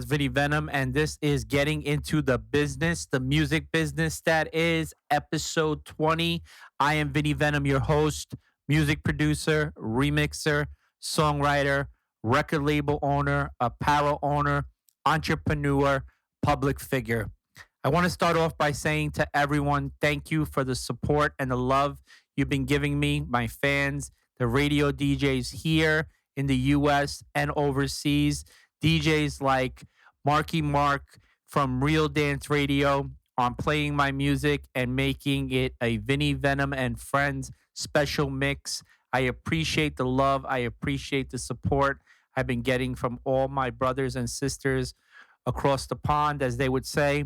is Vinny Venom, and this is Getting Into the Business, the music business that is episode 20. I am Vinny Venom, your host, music producer, remixer, songwriter, record label owner, apparel owner, entrepreneur, public figure. I want to start off by saying to everyone, thank you for the support and the love you've been giving me, my fans, the radio DJs here in the US and overseas. DJs like Marky Mark from Real Dance Radio on playing my music and making it a Vinny Venom and Friends special mix. I appreciate the love. I appreciate the support I've been getting from all my brothers and sisters across the pond, as they would say.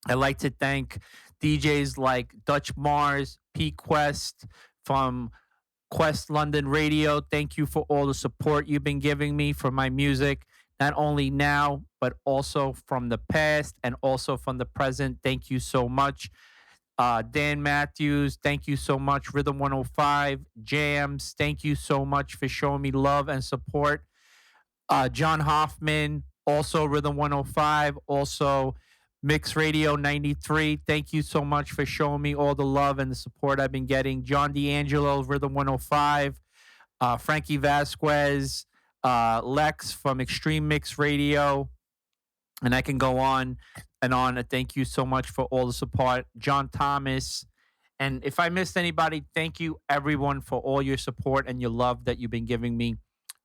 I'd like to thank DJs like Dutch Mars, P Quest from Quest London Radio. Thank you for all the support you've been giving me for my music, not only now, but also from the past and also from the present. Thank you so much. Dan Matthews, thank you so much. Rhythm 105, Jams, thank you so much for showing me love and support. John Hoffman, also Rhythm 105, also Mix Radio 93. Thank you so much for showing me all the love and the support I've been getting. John D'Angelo, Rhythm 105. Frankie Vasquez, Lex from Extreme Mix Radio. And I can go on and on. Thank you so much for all the support. John Thomas. And if I missed anybody, thank you everyone for all your support and your love that you've been giving me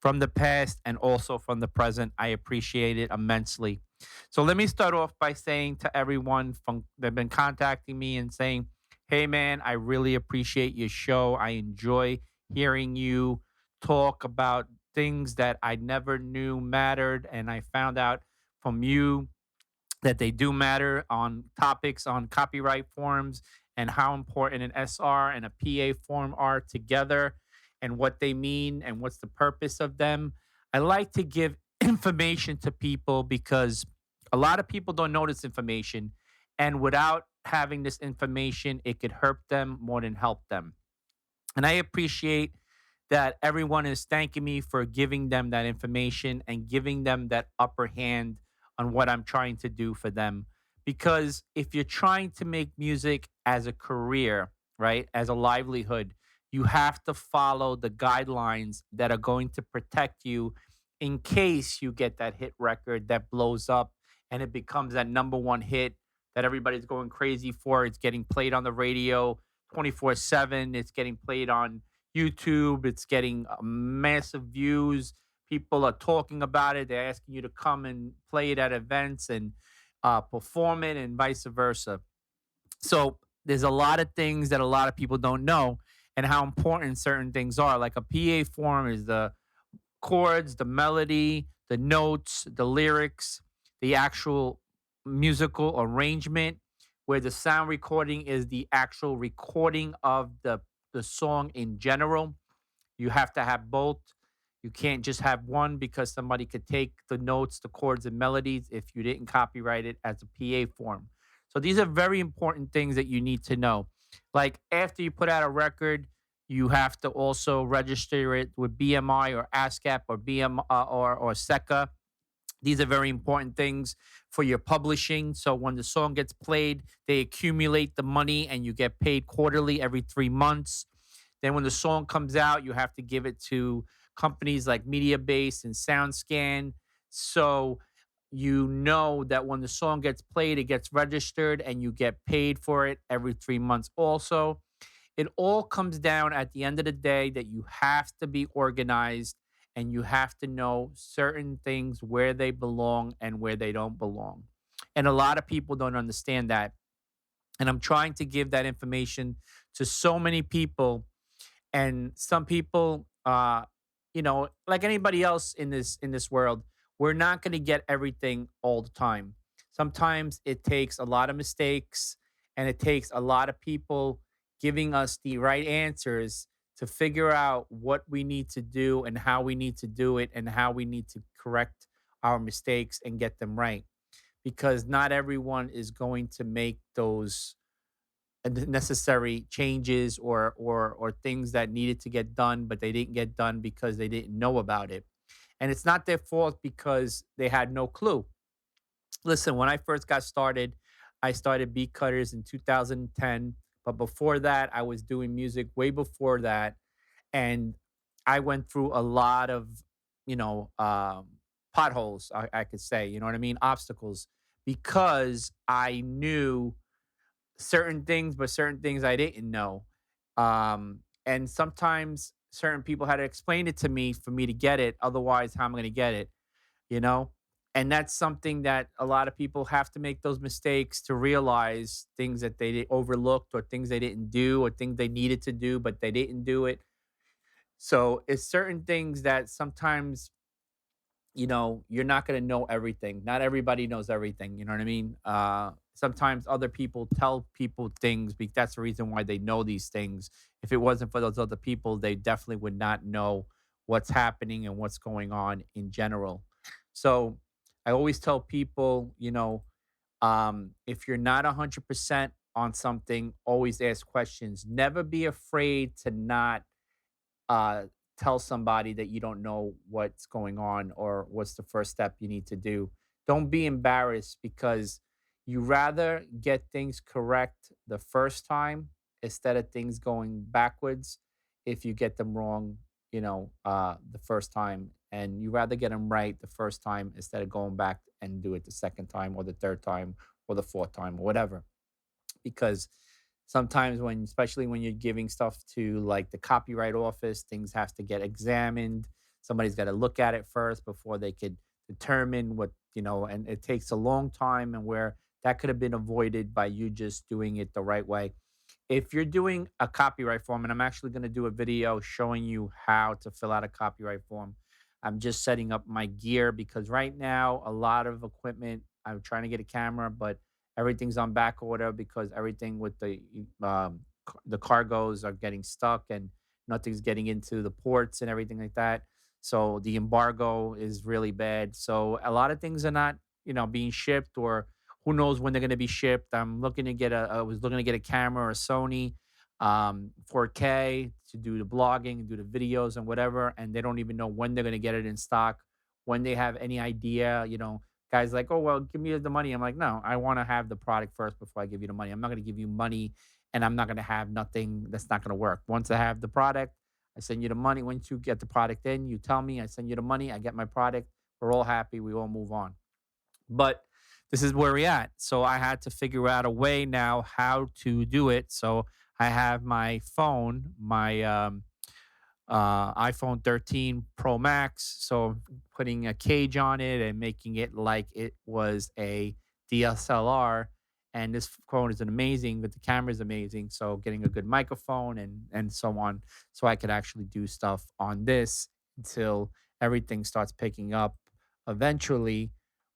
from the past and also from the present. I appreciate it immensely. So let me start off by saying to everyone that's been contacting me and saying, hey man, I really appreciate your show. I enjoy hearing you talk about things that I never knew mattered. And I found out from you that they do matter on topics on copyright forms and how important an SR and a PA form are together and what they mean and what's the purpose of them. I like to give information to people because a lot of people don't know this information. And without having this information, it could hurt them more than help them. And I appreciate that everyone is thanking me for giving them that information and giving them that upper hand on what I'm trying to do for them. Because if you're trying to make music as a career, right, as a livelihood, you have to follow the guidelines that are going to protect you in case you get that hit record that blows up and it becomes that number one hit that everybody's going crazy for. It's getting played on the radio 24/7. It's getting played on YouTube. It's getting massive views. People are talking about it. They're asking you to come and play it at events and perform it and vice versa. So there's a lot of things that a lot of people don't know and how important certain things are. Like a PA form is the chords, the melody, the notes, the lyrics, the actual musical arrangement, where the sound recording is the actual recording of the song in general. You have to have both. You can't just have one because somebody could take the notes, the chords, and melodies if you didn't copyright it as a PA form. So these are very important things that you need to know. Like after you put out a record, you have to also register it with BMI or ASCAP or or SECA. These are very important things for your publishing. So when the song gets played, they accumulate the money and you get paid quarterly every 3 months. Then when the song comes out, you have to give it to companies like MediaBase and SoundScan. So you know that when the song gets played, it gets registered and you get paid for it every 3 months also. It all comes down at the end of the day that you have to be organized and you have to know certain things where they belong and where they don't belong. And a lot of people don't understand that. And I'm trying to give that information to so many people. And some people, like anybody else in this world, we're not going to get everything all the time. Sometimes it takes a lot of mistakes and it takes a lot of people giving us the right answers to figure out what we need to do and how we need to do it and how we need to correct our mistakes and get them right. Because not everyone is going to make those necessary changes or things that needed to get done, but they didn't get done because they didn't know about it. And it's not their fault because they had no clue. Listen, when I first got started, I started Beat Cutters in 2010. But before that, I was doing music way before that. And I went through a lot of, you know, potholes, I could say, you know what I mean? Obstacles, because I knew certain things, but certain things I didn't know. And sometimes certain people had to explain it to me for me to get it. Otherwise, how am I going to get it? You know? And that's something that a lot of people have to make those mistakes to realize things that they overlooked, or things they didn't do, or things they needed to do, but they didn't do it. So it's certain things that sometimes, you're not going to know everything. Not everybody knows everything. You know what I mean? Sometimes other people tell people things because that's the reason why they know these things. If it wasn't for those other people, they definitely would not know what's happening and what's going on in general. So I always tell people, if you're not 100% on something, always ask questions. Never be afraid to not uh, tell somebody that you don't know what's going on or what's the first step you need to do. Don't be embarrassed, because you rather get things correct the first time instead of things going backwards if you get them wrong, the first time. And you rather get them right the first time instead of going back and do it the second time or the third time or the fourth time or whatever, because sometimes especially when you're giving stuff to like the copyright office, things have to get examined. Somebody's got to look at it first before they could determine and it takes a long time, and where that could have been avoided by you just doing it the right way. If you're doing a copyright form, and I'm actually going to do a video showing you how to fill out a copyright form. I'm just setting up my gear because right now a lot of equipment, I'm trying to get a camera, but everything's on back order because everything with the cargoes are getting stuck, and nothing's getting into the ports and everything like that. So the embargo is really bad. So a lot of things are not, being shipped, or who knows when they're going to be shipped. I was looking to get a camera or a Sony 4K to do the blogging and do the videos and whatever. And they don't even know when they're going to get it in stock, when they have any idea, guys like, oh, well, give me the money. I'm like, no, I want to have the product first before I give you the money. I'm not going to give you money and I'm not going to have nothing that's not going to work. Once I have the product, I send you the money. Once you get the product in, you tell me, I send you the money, I get my product. We're all happy. We all move on. But this is where we're at. So I had to figure out a way now how to do it. So I have my phone, my iPhone 13 Pro Max. So putting a cage on it and making it like it was a DSLR. And this phone is amazing, but the camera is amazing. So getting a good microphone and so on, so I could actually do stuff on this until everything starts picking up eventually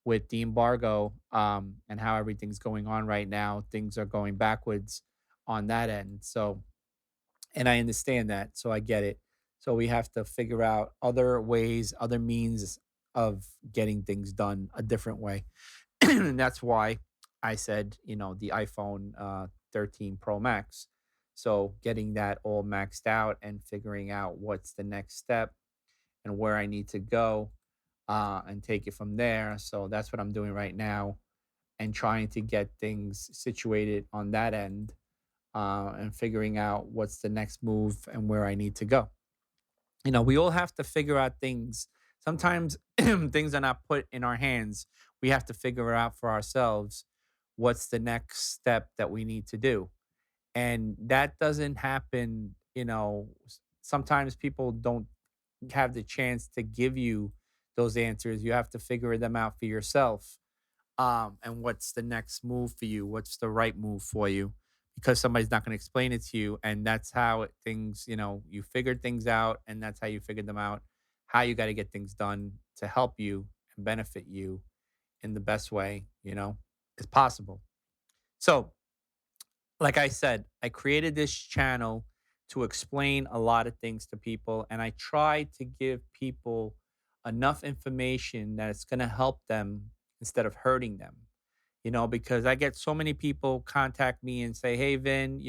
with the embargo, and how everything's going on right now. Things are going backwards on that end. So, and I understand that. So I get it. So we have to figure out other ways, other means of getting things done a different way. And that's why I said, the iPhone 13 Pro Max. So getting that all maxed out and figuring out what's the next step and where I need to go, and take it from there. So that's what I'm doing right now, and trying to get things situated on that end, and figuring out what's the next move and where I need to go. We all have to figure out things. Sometimes things are not put in our hands. We have to figure out for ourselves what's the next step that we need to do. And that doesn't happen, sometimes people don't have the chance to give you those answers. You have to figure them out for yourself. And what's the next move for you? What's the right move for you? Because somebody's not going to explain it to you. And that's how things, you figured things out, and that's how you figured them out, how you got to get things done to help you and benefit you in the best way, as possible. So, like I said, I created this channel to explain a lot of things to people, and I try to give people enough information that it's going to help them instead of hurting them. Because I get so many people contact me and say, "Hey, Vin,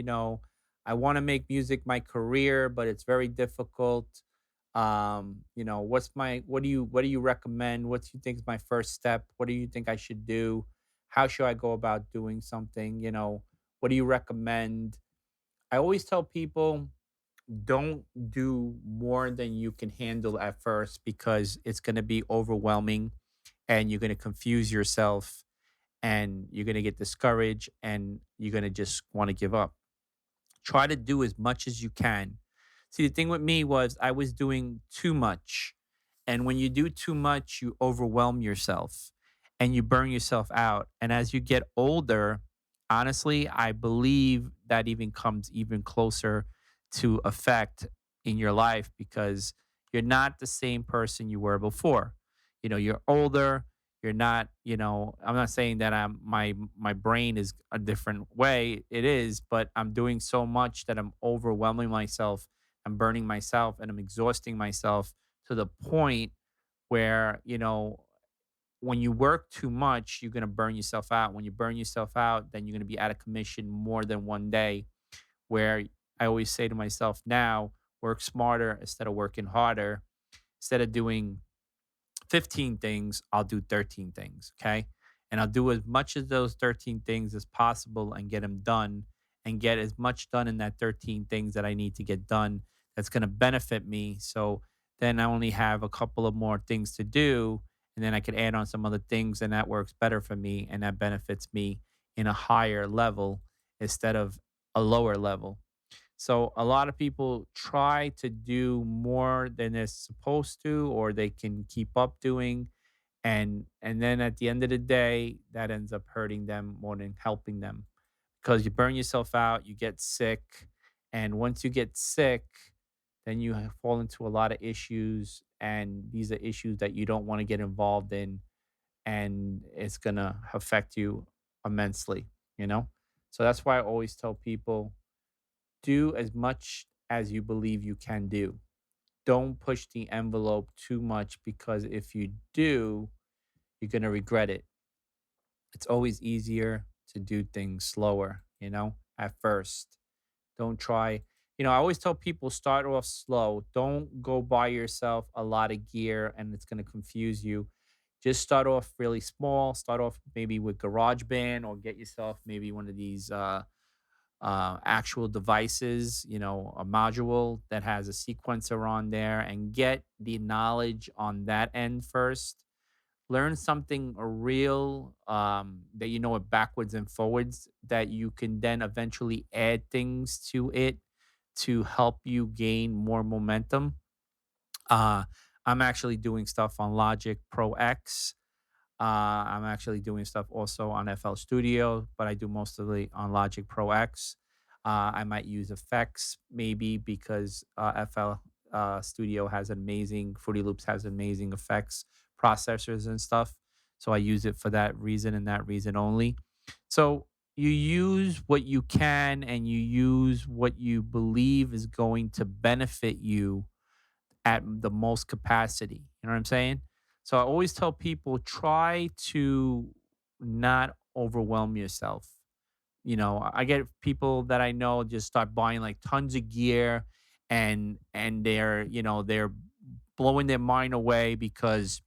I want to make music my career, but it's very difficult. What do you recommend? What do you think is my first step? What do you think I should do?" How should I go about doing something? What do you recommend? I always tell people, don't do more than you can handle at first, because it's going to be overwhelming and you're going to confuse yourself and you're going to get discouraged and you're going to just want to give up. Try to do as much as you can. See, the thing with me was I was doing too much. And when you do too much, you overwhelm yourself and you burn yourself out. And as you get older, honestly, I believe that even comes even closer to effect in your life, because you're not the same person you were before. You're older, you're not, I'm not saying that my brain is a different way. It is, but I'm doing so much that I'm overwhelming myself. I'm burning myself and I'm exhausting myself to the point where, when you work too much, you're going to burn yourself out. When you burn yourself out, then you're going to be out of commission more than one day. Where I always say to myself now, work smarter instead of working harder. Instead of doing 15 things, I'll do 13 things. Okay. And I'll do as much of those 13 things as possible and get them done, and get as much done in that 13 things that I need to get done that's going to benefit me. So then I only have a couple of more things to do. And then I could add on some other things, and that works better for me. And that benefits me in a higher level instead of a lower level. So a lot of people try to do more than they're supposed to or they can keep up doing, and then at the end of the day that ends up hurting them more than helping them, because you burn yourself out, you get sick, and once you get sick, then you fall into a lot of issues, and these are issues that you don't want to get involved in, and it's going to affect you immensely, you know? So that's why I always tell people, do as much as you believe you can do. Don't push the envelope too much, because if you do, you're going to regret it. It's always easier to do things slower, at first. Don't try. I always tell people, start off slow. Don't go buy yourself a lot of gear and it's going to confuse you. Just start off really small. Start off maybe with GarageBand, or get yourself maybe one of these actual devices, a module that has a sequencer on there, and get the knowledge on that end first. Learn something real, that you know it backwards and forwards, that you can then eventually add things to it to help you gain more momentum. Uh, I'm actually doing stuff on Logic Pro X. I'm actually doing stuff also on FL Studio, but I do mostly on Logic Pro X. I might use effects maybe, because FL Studio has amazing, Fruity Loops has amazing effects processors and stuff. So I use it for that reason and that reason only. So you use what you can, and you use what you believe is going to benefit you at the most capacity. You know what I'm saying? So I always tell people, try to not overwhelm yourself. I get people that I know just start buying like tons of gear, and they're blowing their mind away because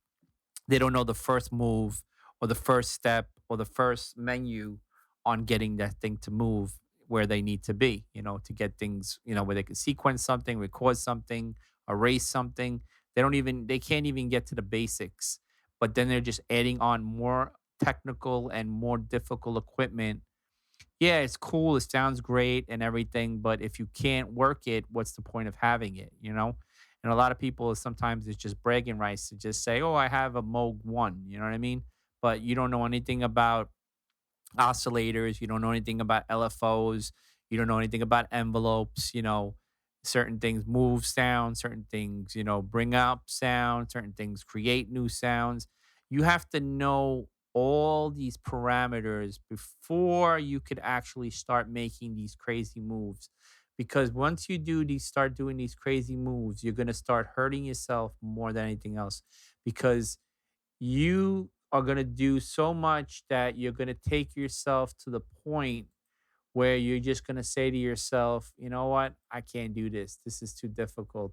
they don't know the first move or the first step or the first menu on getting that thing to move where they need to be, to get things, where they can sequence something, record something, erase something. They can't even get to the basics. But then they're just adding on more technical and more difficult equipment. Yeah, it's cool. It sounds great and everything, but if you can't work it, what's the point of having it? And a lot of people, sometimes it's just bragging rights to just say, "Oh, I have a Moog 1." You know what I mean? But you don't know anything about oscillators, you don't know anything about LFOs, you don't know anything about envelopes, certain things move sound, certain things, bring up sound, certain things create new sounds. You have to know all these parameters before you could actually start making these crazy moves. Because once you start doing these crazy moves, you're going to start hurting yourself more than anything else, because you are going to do so much that you're going to take yourself to the point where you're just going to say to yourself, you know what? I can't do this. This is too difficult.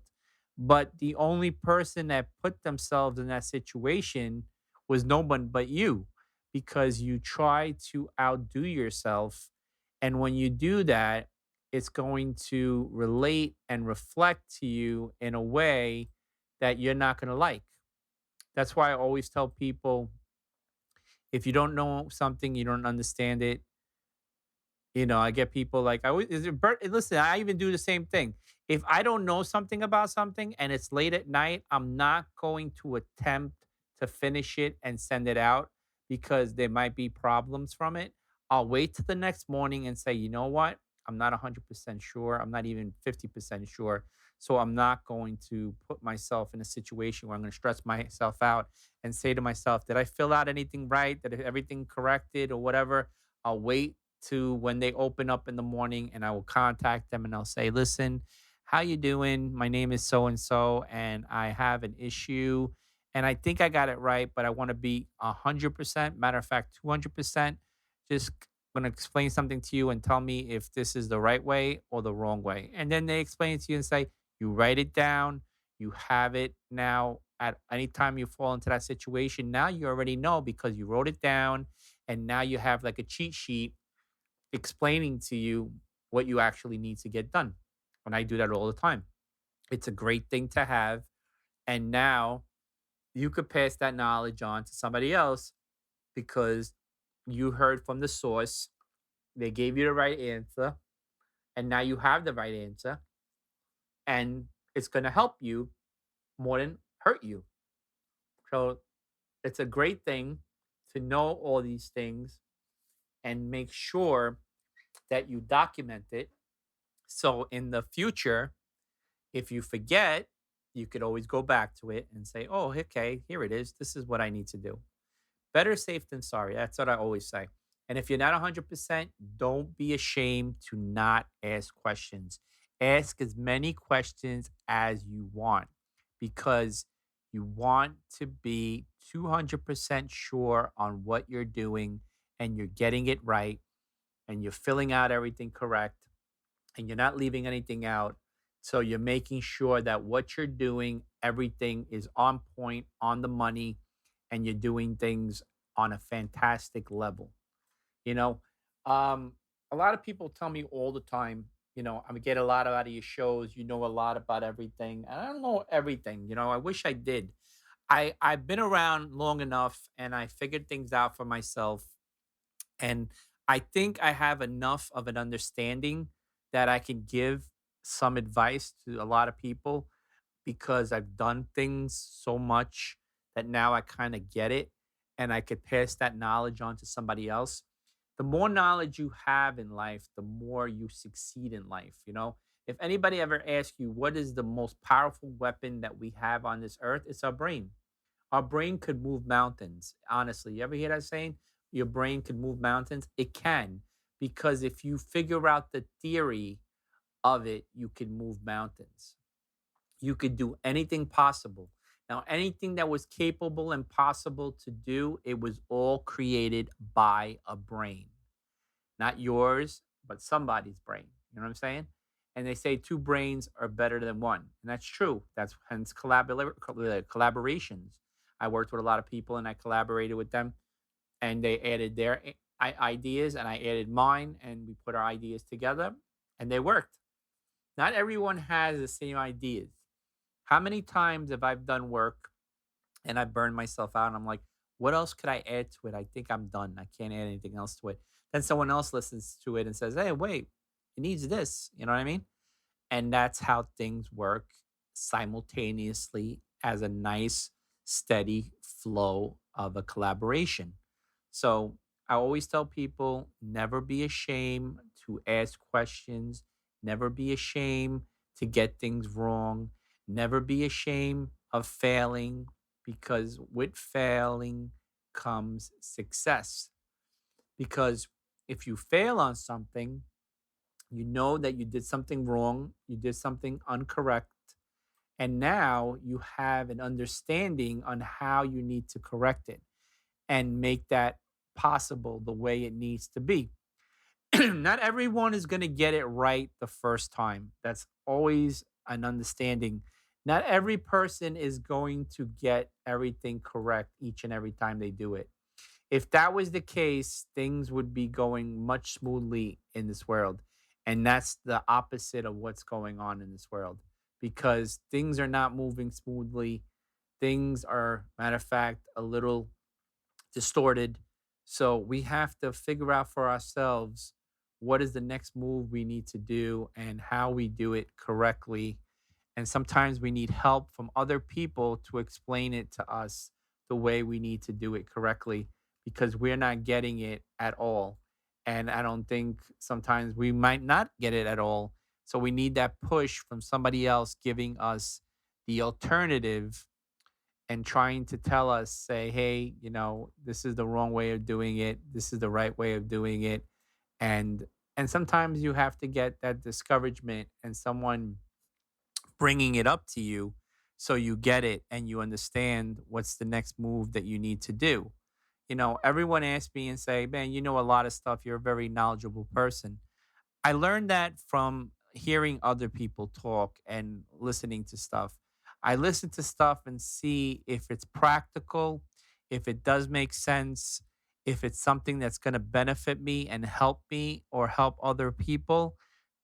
But the only person that put themselves in that situation was no one but you, because you try to outdo yourself. And when you do that, it's going to relate and reflect to you in a way that you're not going to like. That's why I always tell people, if you don't know something, you don't understand it. I get people like, I always, is it listen, I even do the same thing. If I don't know something about something and it's late at night, I'm not going to attempt to finish it and send it out because there might be problems from it. I'll wait till the next morning and say, you know what? I'm not 100% sure. I'm not even 50% sure. So I'm not going to put myself in a situation where I'm going to stress myself out and say to myself, did I fill out anything right? Did everything corrected or whatever? I'll wait to when they open up in the morning, and I will contact them and I'll say, "Listen, how you doing? My name is so and so and I have an issue and I think I got it right, but I want to be 100%, matter of fact 200%. Just going to explain something to you and tell me if this is the right way or the wrong way." And then they explain it to you and say, "You write it down, you have it now at any time you fall into that situation. Now you already know because you wrote it down and now you have like a cheat sheet explaining to you what you actually need to get done." And I do that all the time. It's a great thing to have. And now you could pass that knowledge on to somebody else because you heard from the source. They gave you the right answer. And now you have the right answer. And it's going to help you more than hurt you. So it's a great thing to know all these things and make sure that you document it. So in the future, if you forget, you could always go back to it and say, "Oh, okay, here it is. This is what I need to do." Better safe than sorry. That's what I always say. And if you're not 100%, don't be ashamed to not ask questions. Ask as many questions as you want because you want to be 200% sure on what you're doing and you're getting it right and you're filling out everything correct and you're not leaving anything out. So you're making sure that what you're doing, everything is on point, on the money, and you're doing things on a fantastic level. You know, um, a lot of people tell me all the time, I get a lot out of your shows. You know a lot about everything. And I don't know everything. I wish I did. I've been around long enough and I figured things out for myself, and I think I have enough of an understanding that I can give some advice to a lot of people because I've done things so much that now I kind of get it and I could pass that knowledge on to somebody else. The more knowledge you have in life, the more you succeed in life. If anybody ever asks you what is the most powerful weapon that we have on this earth, it's our brain. Our brain could move mountains. Honestly, you ever hear that saying? Your brain could move mountains? It can, because if you figure out the theory of it, you can move mountains. You could do anything possible. Now, anything that was capable and possible to do, it was all created by a brain. Not yours, but somebody's brain. You know what I'm saying? And they say two brains are better than one. And that's true. That's hence collaborations. I worked with a lot of people and I collaborated with them, and they added their ideas and I added mine, and we put our ideas together and they worked. Not everyone has the same ideas. How many times have I done work and I burned myself out and I'm like, what else could I add to it? I think I'm done. I can't add anything else to it. Then someone else listens to it and says, hey, wait, it needs this. You know what I mean? And that's how things work simultaneously as a nice, steady flow of a collaboration. So I always tell people, never be ashamed to ask questions, never be ashamed to get things wrong, never be ashamed of failing, because with failing comes success. Because if you fail on something, you know that you did something wrong, you did something incorrect, and now you have an understanding on how you need to correct it and make that possible the way it needs to be. Not everyone is going to get it right the first time. That's always an understanding. Not every person is going to get everything correct each and every time they do it. If that was the case, things would be going much smoothly in this world. And that's the opposite of what's going on in this world because things are not moving smoothly. Things are, matter of fact, a little distorted. So we have to figure out for ourselves what is the next move we need to do and how we do it correctly. And sometimes we need help from other people to explain it to us the way we need to do it correctly because we're not getting it at all. And I don't think sometimes we might not get it at all. So we need that push from somebody else giving us the alternative and trying to tell us, say, hey, this is the wrong way of doing it. This is the right way of doing it. And and sometimes you have to get that discouragement and someone bringing it up to you so you get it and you understand what's the next move that you need to do. Everyone asks me and say, man, you know a lot of stuff. You're a very knowledgeable person. I learned that from hearing other people talk and listening to stuff. I listen to stuff and see if it's practical, if it does make sense, if it's something that's going to benefit me and help me or help other people.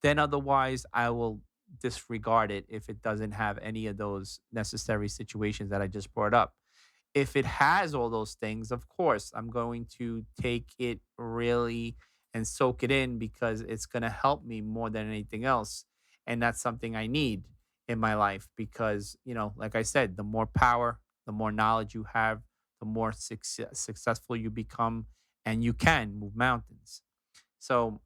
Then otherwise, I will disregard it if it doesn't have any of those necessary situations that I just brought up. If it has all those things, of course, I'm going to take it really and soak it in because it's going to help me more than anything else. And that's something I need in my life because, like I said, the more power, the more knowledge you have, the more successful you become, and you can move mountains. So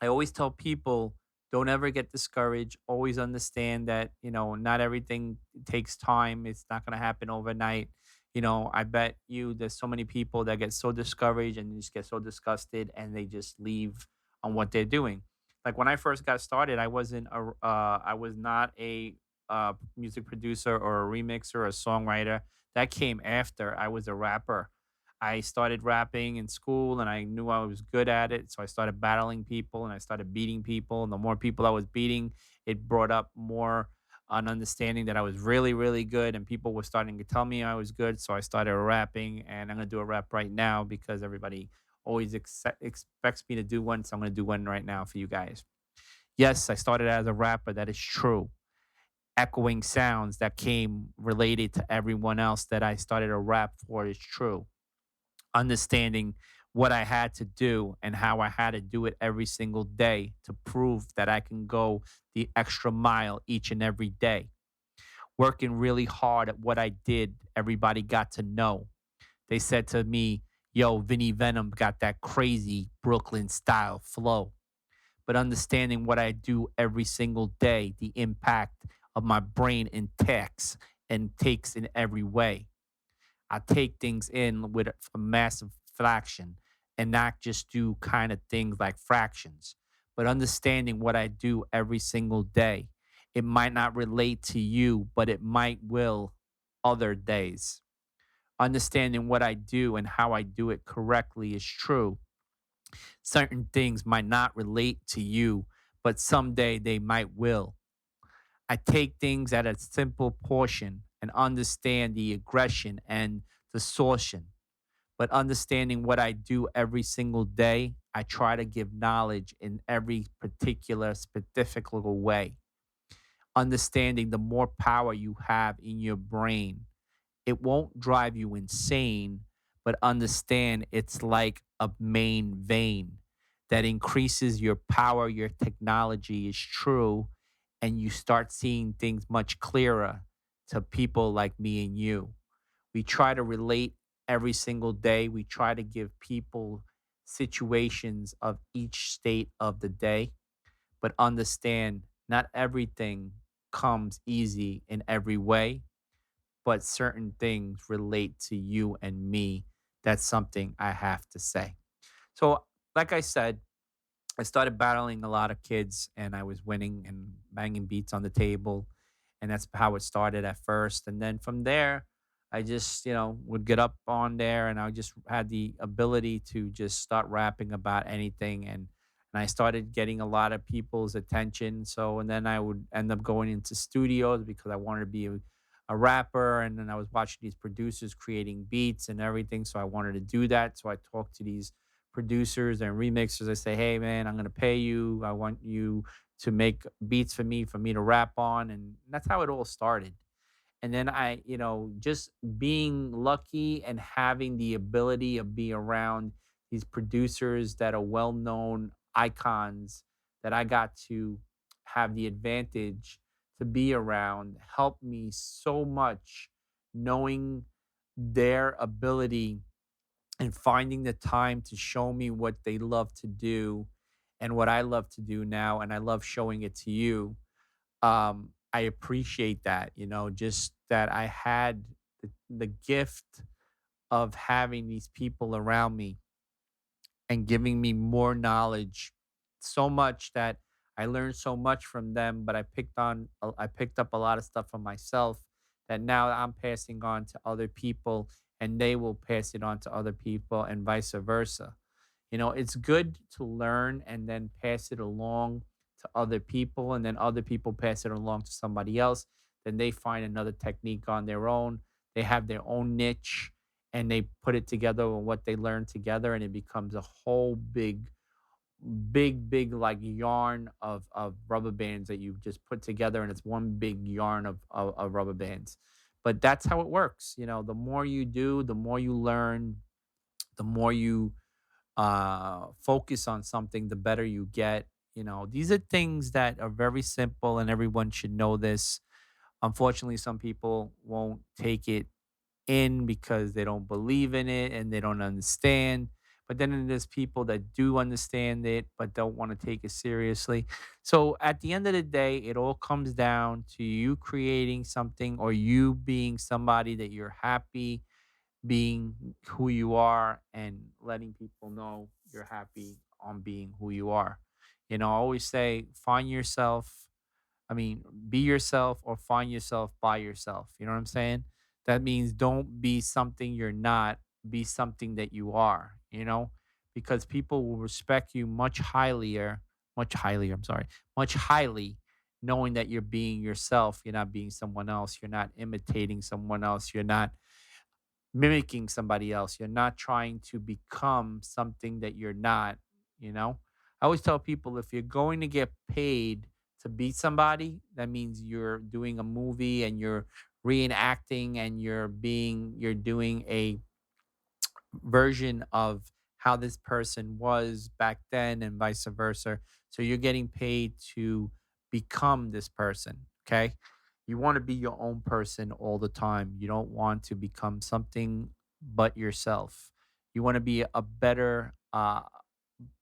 I always tell people don't ever get discouraged. Always understand that, not everything takes time. It's not going to happen overnight. I bet you there's so many people that get so discouraged and just get so disgusted and they just leave on what they're doing. Like when I first got started, I was not a music producer or a remixer or a songwriter. That came after I was a rapper. I started rapping in school and I knew I was good at it. So I started battling people and I started beating people. And the more people I was beating, it brought up more an understanding that I was really, really good. And people were starting to tell me I was good. So I started rapping and I'm going to do a rap right now because everybody always expects me to do one. So I'm going to do one right now for you guys. Yes, I started as a rapper. That is true. Echoing sounds that came related to everyone else that I started a rap for is true. Understanding what I had to do and how I had to do it every single day to prove that I can go the extra mile each and every day. Working really hard at what I did, everybody got to know. They said to me, yo, Vinny Venom got that crazy Brooklyn style flow. But understanding what I do every single day, the impact of my brain intakes and takes in every way. I take things in with a massive fraction and not just do kind of things like fractions, but understanding what I do every single day. It might not relate to you, but it might will other days. Understanding what I do and how I do it correctly is true. Certain things might not relate to you, but someday they might will. I take things at a simple portion and understand the aggression and distortion. But understanding what I do every single day, I try to give knowledge in every particular specific little way. Understanding the more power you have in your brain, it won't drive you insane, but understand it's like a main vein that increases your power, your technology is true, and you start seeing things much clearer to people like me and you. We try to relate every single day. We try to give people situations of each state of the day, but understand not everything comes easy in every way, but certain things relate to you and me. That's something I have to say. So, like I said, I started battling a lot of kids and I was winning and banging beats on the table. And that's how it started at first. And then from there, I just, would get up on there and I just had the ability to just start rapping about anything. And I started getting a lot of people's attention. So, and then I would end up going into studios because I wanted to be a rapper, and then I was watching these producers creating beats and everything. So I wanted to do that. So I talked to these producers and remixers. I say, hey man, I'm gonna pay you. I want you to make beats for me to rap on. And that's how it all started. And then just being lucky and having the ability of being around these producers that are well-known icons that I got to have the advantage to be around helped me so much, knowing their ability and finding the time to show me what they love to do and what I love to do now, and I love showing it to you. I appreciate that, just that I had the gift of having these people around me and giving me more knowledge, so much that I learned so much from them, but I picked up a lot of stuff from myself that now I'm passing on to other people, and they will pass it on to other people, and vice versa. It's good to learn and then pass it along to other people, and then other people pass it along to somebody else. Then they find another technique on their own. They have their own niche, and they put it together with what they learned together, and it becomes a whole big like yarn of rubber bands that you just put together, and it's one big yarn of rubber bands. But that's how it works. The more you do, the more you learn, the more you focus on something, the better you get. These are things that are very simple, and everyone should know this. Unfortunately, some people won't take it in because they don't believe in it and they don't understand. But then there's people that do understand it but don't want to take it seriously. So at the end of the day, it all comes down to you creating something, or you being somebody that you're happy being who you are, and letting people know you're happy on being who you are. I always say, find yourself. I mean, be yourself or find yourself by yourself. You know what I'm saying? That means don't be something you're not, be something that you are, because people will respect you I'm sorry, much highly, knowing that you're being yourself. You're not being someone else. You're not imitating someone else. You're not mimicking somebody else. You're not trying to become something that you're not, you know? I always tell people, if you're going to get paid to be somebody, that means you're doing a movie and you're reenacting and you're doing a version of how this person was back then and vice versa. So you're getting paid to become this person. Okay. You want to be your own person all the time. You don't want to become something but yourself. You want to be a better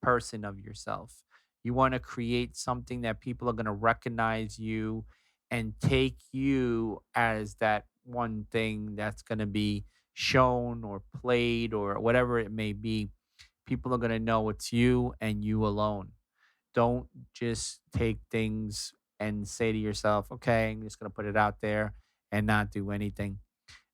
person of yourself. You want to create something that people are going to recognize you and take you as that one thing that's going to be shown or played or whatever it may be. People are going to know it's you and you alone. Don't just take things and say to yourself, okay, I'm just going to put it out there and not do anything.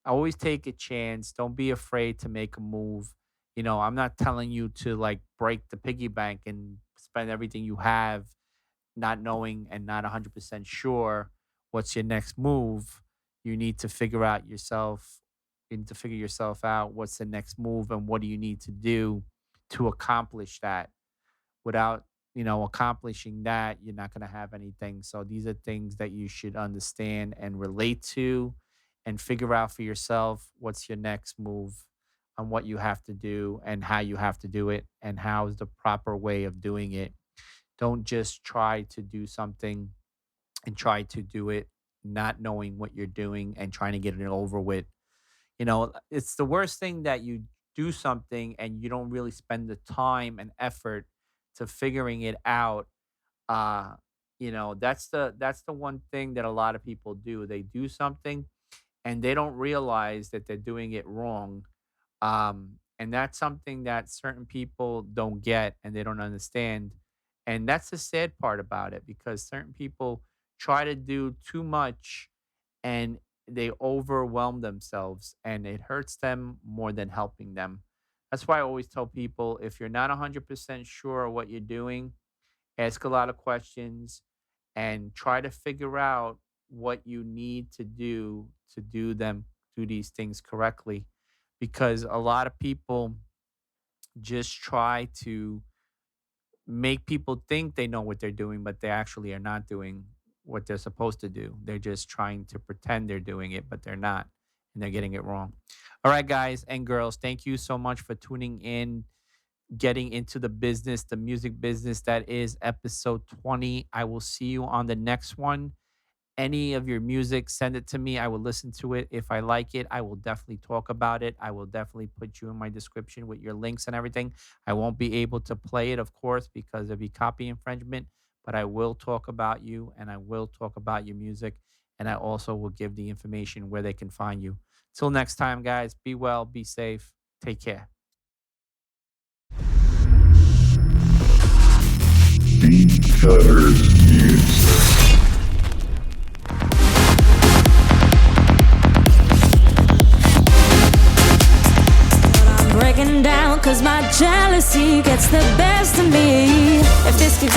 Always take a chance. Don't be afraid to make a move. I'm not telling you to like break the piggy bank and spend everything you have, not knowing and not 100% sure what's your next move. You need to figure out yourself. You need to figure yourself out what's the next move and what do you need to do to accomplish that. Without accomplishing that, you're not going to have anything. So these are things that you should understand and relate to, and figure out for yourself what's your next move on what you have to do and how you have to do it and how is the proper way of doing it. Don't just try to do something and try to do it not knowing what you're doing and trying to get it over with. It's the worst thing that you do something and you don't really spend the time and effort to figuring it out. uh that's the one thing that a lot of people do. They do something and they don't realize that they're doing it wrong. And that's something that certain people don't get and they don't understand. And that's the sad part about it, because certain people try to do too much and they overwhelm themselves, and it hurts them more than helping them. That's why I always tell people, if you're not 100% sure what you're doing, ask a lot of questions and try to figure out what you need to do do these things correctly, because a lot of people just try to make people think they know what they're doing, but they actually are not doing what they're supposed to do. They're just trying to pretend they're doing it, but they're not, and they're getting it wrong. All right, guys and girls, thank you so much for tuning in, getting into the business, the music business. That is episode 20. I will see you on the next one. Any of your music, send it to me. I will listen to it. If I like it, I will definitely talk about it. I will definitely put you in my description with your links and everything. I won't be able to play it, of course, because it'd be copy infringement, but I will talk about you and I will talk about your music. And I also will give the information where they can find you. Till next time, guys, be well, be safe, take care. BEATCUTTERZ music. Breaking down cause my jealousy gets the best of me. If this keeps